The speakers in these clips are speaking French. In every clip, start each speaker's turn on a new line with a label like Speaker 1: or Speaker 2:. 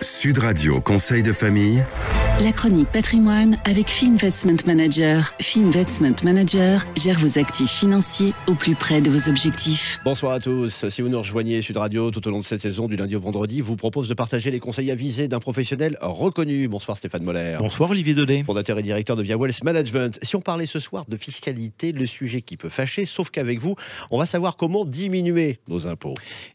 Speaker 1: Sud Radio Conseil de famille.
Speaker 2: La chronique patrimoine avec Fee Investment Manager. Fee Investment Manager gère vos actifs financiers au plus près de vos objectifs.
Speaker 3: Bonsoir à tous. Si vous nous rejoignez, Sud Radio, tout au long de cette saison, du lundi au vendredi, vous propose de partager les conseils avisés d'un professionnel reconnu. Bonsoir Stéphane Moller.
Speaker 4: Bonsoir Olivier Daudet.
Speaker 3: Fondateur et directeur de Via Wealth Management. Si on parlait ce soir de fiscalité, le sujet qui peut fâcher, sauf qu'avec vous, on va savoir comment diminuer nos impôts.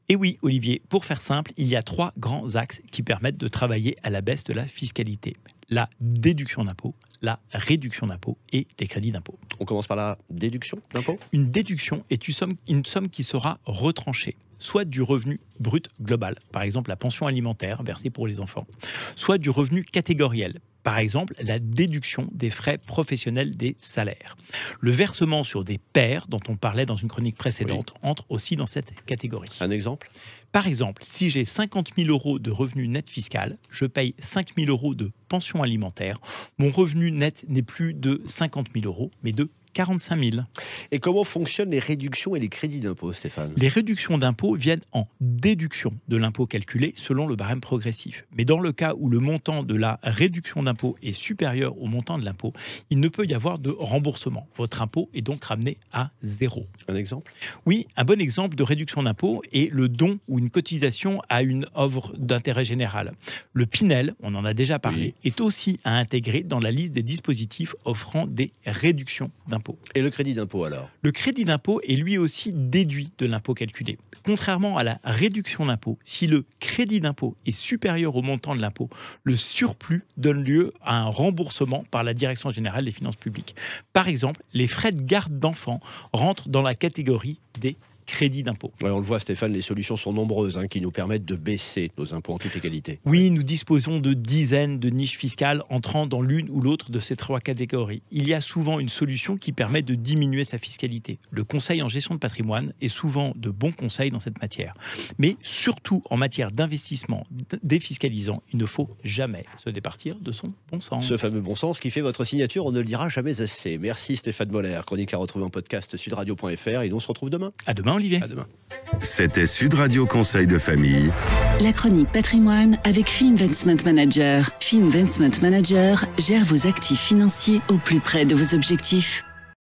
Speaker 4: Et oui Olivier, pour faire simple, il y a 3 grands axes qui permettent de travailler à la baisse de la fiscalité. La déduction d'impôt, la réduction d'impôt et les crédits d'impôt.
Speaker 3: On commence par la déduction d'impôt.
Speaker 4: Une déduction est une somme qui sera retranchée, soit du revenu brut global, par exemple la pension alimentaire versée pour les enfants, soit du revenu catégoriel, par exemple la déduction des frais professionnels des salaires. Le versement sur des pairs, dont on parlait dans une chronique précédente, entre aussi dans cette catégorie.
Speaker 3: Un exemple ?
Speaker 4: Par exemple, si j'ai 50 000 € de revenu net fiscal, je paye 5 000 € de pension alimentaire. Mon revenu net n'est plus de 50 000 €, mais de 45 000.
Speaker 3: Et comment fonctionnent les réductions et les crédits d'impôt, Stéphane ?
Speaker 4: Les réductions d'impôt viennent en déduction de l'impôt calculé selon le barème progressif. Mais dans le cas où le montant de la réduction d'impôt est supérieur au montant de l'impôt, il ne peut y avoir de remboursement. Votre impôt est donc ramené à 0.
Speaker 3: Un exemple ?
Speaker 4: Oui, un bon exemple de réduction d'impôt est le don ou une cotisation à une œuvre d'intérêt général. Le Pinel, on en a déjà parlé, est aussi à intégrer dans la liste des dispositifs offrant des réductions d'impôt.
Speaker 3: Et le crédit d'impôt alors ?
Speaker 4: Le crédit d'impôt est lui aussi déduit de l'impôt calculé. Contrairement à la réduction d'impôt, si le crédit d'impôt est supérieur au montant de l'impôt, le surplus donne lieu à un remboursement par la Direction générale des finances publiques. Par exemple, les frais de garde d'enfants rentrent dans la catégorie des crédit d'impôt.
Speaker 3: Ouais, on le voit Stéphane, les solutions sont nombreuses qui nous permettent de baisser nos impôts en toute égalité.
Speaker 4: Oui, nous disposons de dizaines de niches fiscales entrant dans l'une ou l'autre de ces 3 catégories. Il y a souvent une solution qui permet de diminuer sa fiscalité. Le conseil en gestion de patrimoine est souvent de bons conseils dans cette matière. Mais surtout en matière d'investissement défiscalisant, il ne faut jamais se départir de son bon sens.
Speaker 3: Ce fameux bon sens qui fait votre signature, on ne le dira jamais assez. Merci Stéphane Moller, chronique à retrouver en podcast sudradio.fr et nous on se retrouve demain.
Speaker 4: À demain Olivier.
Speaker 3: À demain.
Speaker 1: C'était Sud Radio Conseil de famille.
Speaker 2: La chronique patrimoine avec Fee Investment Manager. Fee Investment Manager gère vos actifs financiers au plus près de vos objectifs.